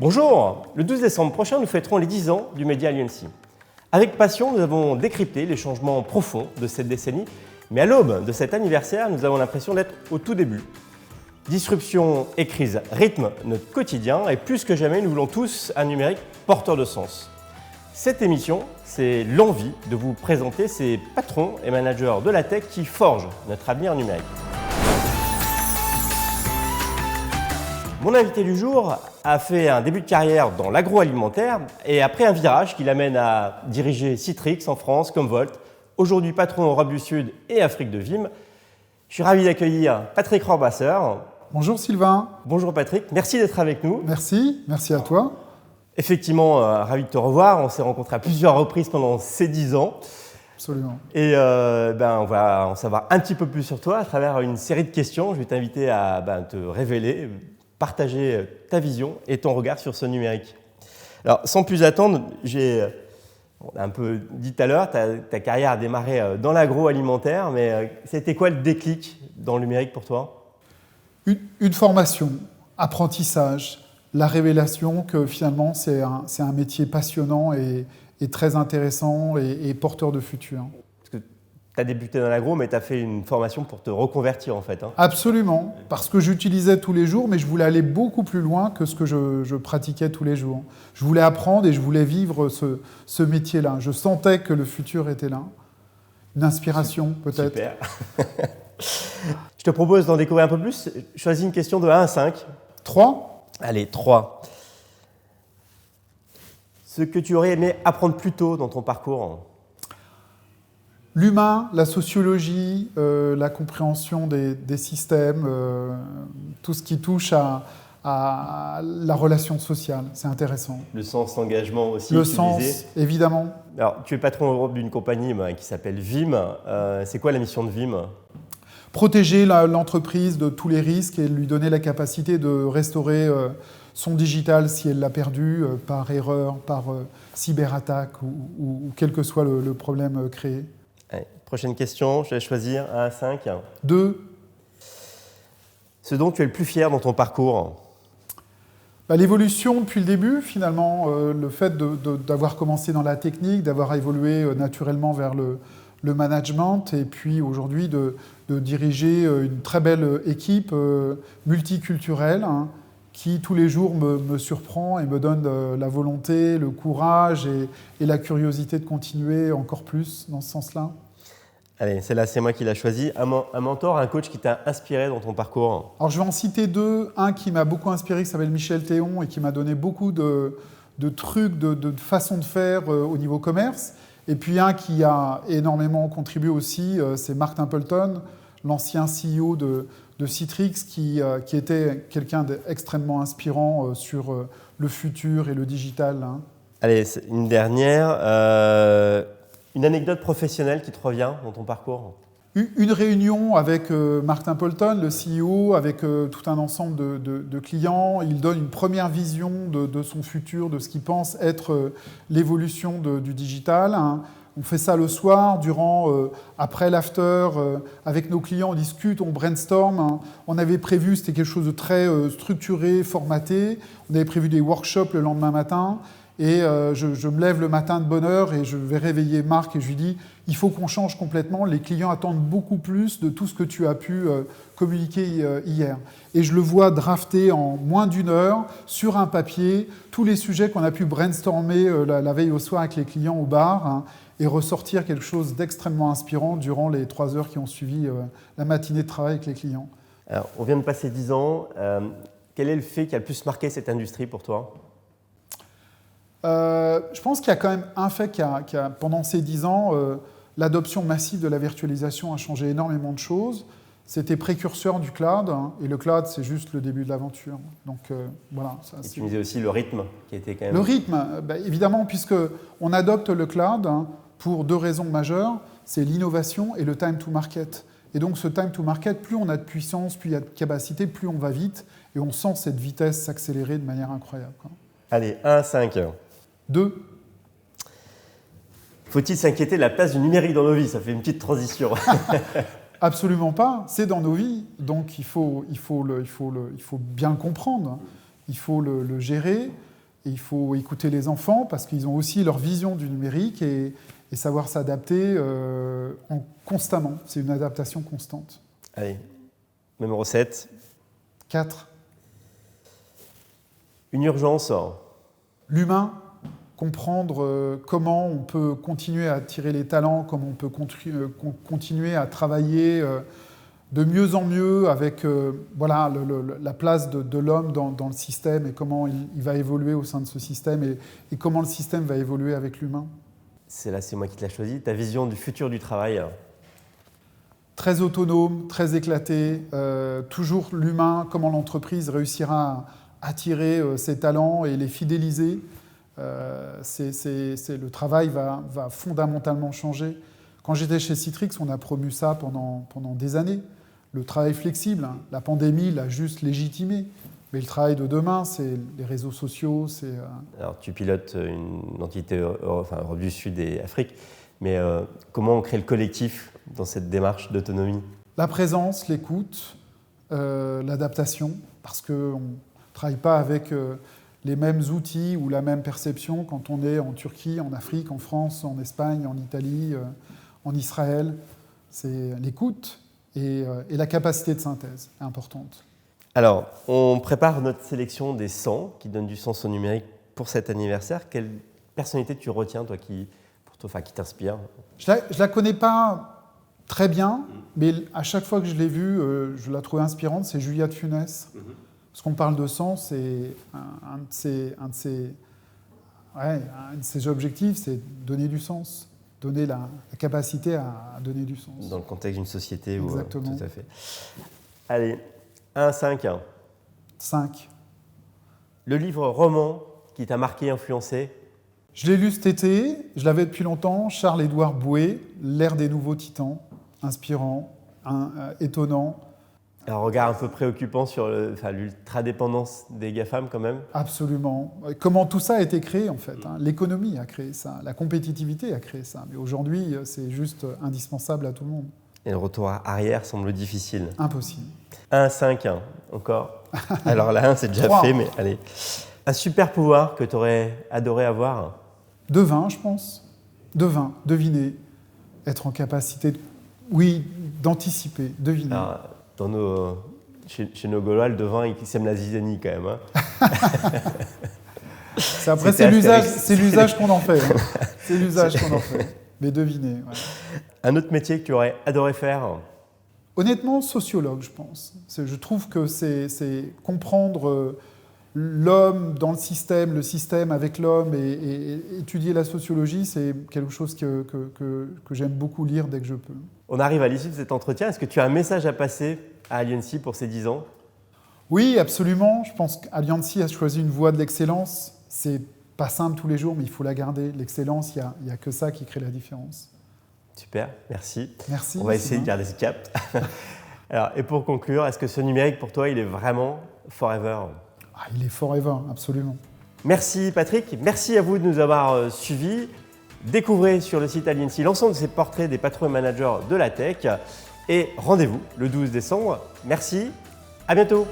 Bonjour, le 12 décembre prochain, nous fêterons les 10 ans du Media Alliance. Avec passion, nous avons décrypté les changements profonds de cette décennie, mais à l'aube de cet anniversaire, nous avons l'impression d'être au tout début. Disruption et crise rythment notre quotidien et plus que jamais, nous voulons tous un numérique porteur de sens. Cette émission, c'est l'envie de vous présenter ces patrons et managers de la tech qui forgent notre avenir numérique. Mon invité du jour a fait un début de carrière dans l'agroalimentaire et après un virage qui l'amène à diriger Citrix en France comme Volt, aujourd'hui patron Europe du Sud et Afrique de Vim. Je suis ravi d'accueillir Patrick Rohrwasser. Bonjour Sylvain. Bonjour Patrick, merci d'être avec nous. Merci à toi. Effectivement, ravi de te revoir. On s'est rencontrés à plusieurs reprises pendant ces 10 ans. Absolument. Et on va en savoir un petit peu plus sur toi à travers une série de questions. Je vais t'inviter à te révéler, partager ta vision et ton regard sur ce numérique. Alors, sans plus attendre, on a un peu dit tout à l'heure, ta carrière a démarré dans l'agroalimentaire, mais c'était quoi le déclic dans le numérique pour toi ? Une formation, apprentissage, la révélation que finalement c'est un métier passionnant et très intéressant et porteur de futur. Tu as débuté dans l'agro, mais tu as fait une formation pour te reconvertir en fait. Absolument, parce que j'utilisais tous les jours, mais je voulais aller beaucoup plus loin que ce que je pratiquais tous les jours. Je voulais apprendre et je voulais vivre ce métier-là. Je sentais que le futur était là. Une inspiration peut-être. Super. Je te propose d'en découvrir un peu plus. Choisis une question de 1 à 5. 3. Allez, 3. Ce que tu aurais aimé apprendre plus tôt dans ton parcours ? L'humain, la sociologie, la compréhension des systèmes, tout ce qui touche à la relation sociale, c'est intéressant. Le sens, l'engagement aussi. Le sens, évidemment. Alors, tu es patron Europe d'une compagnie qui s'appelle Vim. C'est quoi la mission de Vim ? Protéger l'entreprise de tous les risques et lui donner la capacité de restaurer son digital si elle l'a perdu par erreur, par cyberattaque ou quel que soit le problème créé. Allez, prochaine question, je vais choisir 1 à 5. 2. Ce dont tu es le plus fier dans ton parcours ? L'évolution depuis le début, finalement, le fait d'avoir commencé dans la technique, d'avoir évolué naturellement vers le management et puis aujourd'hui de diriger une très belle équipe multiculturelle qui tous les jours me surprend et me donne la volonté, le courage et la curiosité de continuer encore plus dans ce sens-là. Allez, celle-là, c'est moi qui l'ai choisi. Un mentor, un coach qui t'a inspiré dans ton parcours ? Alors, je vais en citer 2. Un qui m'a beaucoup inspiré, qui s'appelle Michel Théon et qui m'a donné beaucoup de trucs, de façons de faire au niveau commerce. Et puis un qui a énormément contribué aussi, c'est Mark Templeton, l'ancien CEO de Citrix, qui était quelqu'un d'extrêmement inspirant sur le futur et le digital. Allez, une dernière. Une anecdote professionnelle qui te revient dans ton parcours ? Une réunion avec Mark Templeton, le CEO, avec tout un ensemble de clients. Il donne une première vision de son futur, de ce qu'il pense être l'évolution du digital. On fait ça le soir, après l'after, avec nos clients, on discute, on brainstorm. On avait prévu, c'était quelque chose de très structuré, formaté. On avait prévu des workshops le lendemain matin. Et je me lève le matin de bonne heure et je vais réveiller Marc et je lui dis « Il faut qu'on change complètement, les clients attendent beaucoup plus de tout ce que tu as pu communiquer hier. » Et je le vois drafter en moins d'1 heure sur un papier tous les sujets qu'on a pu brainstormer la veille au soir avec les clients au bar et ressortir quelque chose d'extrêmement inspirant durant les 3 heures qui ont suivi la matinée de travail avec les clients. Alors, on vient de passer 10 ans. Quel est le fait qui a le plus marqué cette industrie pour toi ? Je pense qu'il y a quand même un fait qui a pendant ces 10 ans, l'adoption massive de la virtualisation a changé énormément de choses. C'était précurseur du cloud, et le cloud, c'est juste le début de l'aventure. Donc voilà. Ça, et tu me disais aussi le rythme qui était quand même... Le rythme, évidemment, puisqu'on adopte le cloud pour 2 raisons majeures, c'est l'innovation et le time to market. Et donc ce time to market, plus on a de puissance, plus il y a de capacité, plus on va vite, et on sent cette vitesse s'accélérer de manière incroyable. Allez, 1 à 5. 2. Faut-il s'inquiéter de la place du numérique dans nos vies ? Ça fait une petite transition. Absolument pas. C'est dans nos vies, donc il faut bien le comprendre. Il faut le gérer. Et il faut écouter les enfants parce qu'ils ont aussi leur vision du numérique et savoir s'adapter constamment. C'est une adaptation constante. Allez, numéro 7. 4. Une urgence. L'humain, comprendre comment on peut continuer à attirer les talents, comment on peut continuer à travailler de mieux en mieux avec la place de l'homme dans le système et comment il va évoluer au sein de ce système et comment le système va évoluer avec l'humain. C'est moi qui te l'ai choisi. Ta vision du futur du travail. Très autonome, très éclaté, toujours l'humain, comment l'entreprise réussira à attirer ses talents et les fidéliser. Le travail va fondamentalement changer. Quand j'étais chez Citrix, on a promu ça pendant des années. Le travail flexible, hein, la pandémie l'a juste légitimé. Mais le travail de demain, c'est les réseaux sociaux, c'est... Alors, tu pilotes une entité Europe du Sud et Afrique, mais comment on crée le collectif dans cette démarche d'autonomie? La présence, l'écoute, l'adaptation, parce qu'on ne travaille pas avec les mêmes outils ou la même perception quand on est en Turquie, en Afrique, en France, en Espagne, en Italie, en Israël. C'est l'écoute et la capacité de synthèse est importante. Alors, on prépare notre sélection des 100 qui donnent du sens au numérique pour cet anniversaire. Quelle personnalité tu retiens, toi, qui t'inspire? Je la connais pas très bien, mais à chaque fois que je l'ai vue, je la trouvais inspirante. C'est Julia de Funès. Parce qu'on parle de sens, et un de ses objectifs, c'est donner du sens, donner la capacité à donner du sens. Dans le contexte d'une société où... Exactement. Tout à fait. Allez, 1, 5. 5. Le livre roman qui t'a marqué, influencé? Je l'ai lu cet été, je l'avais depuis longtemps, Charles-Édouard Bouet, L'ère des nouveaux titans, inspirant, étonnant. Un regard un peu préoccupant sur l'ultra-dépendance des GAFAM quand même. Absolument. Comment tout ça a été créé en fait, hein. L'économie a créé ça, la compétitivité a créé ça. Mais aujourd'hui, c'est juste indispensable à tout le monde. Et le retour arrière semble difficile. Impossible. 1, 5, encore. Alors là, 1, c'est déjà 3. fait, mais allez. Un super pouvoir que tu aurais adoré avoir? Devin, je pense. Devin, deviner. Être en capacité, d'anticiper, deviner. Alors, chez nos Gaulois, le devin, il sème la zizanie quand même. Hein. C'est l'usage qu'on en fait. Hein. C'est l'usage qu'on en fait. Mais deviner. Ouais. Un autre métier que tu aurais adoré faire? Honnêtement, sociologue, je pense. Je trouve que c'est comprendre l'homme dans le système avec l'homme et étudier la sociologie, c'est quelque chose que j'aime beaucoup lire dès que je peux. On arrive à l'issue de cet entretien. Est-ce que tu as un message à passer à Alliancy pour ses 10 ans? Oui, absolument. Je pense qu'Alliancy a choisi une voie de l'excellence. C'est pas simple tous les jours, mais il faut la garder. L'excellence, il n'y a que ça qui crée la différence. Super, merci. Merci. On va essayer de garder ce cap. Alors, et pour conclure, est-ce que ce numérique, pour toi, il est vraiment forever? Il est forever, absolument. Merci Patrick, merci à vous de nous avoir suivis. Découvrez sur le site Alliancy l'ensemble de ces portraits des patrons et managers de la tech. Et rendez-vous le 12 décembre. Merci, à bientôt.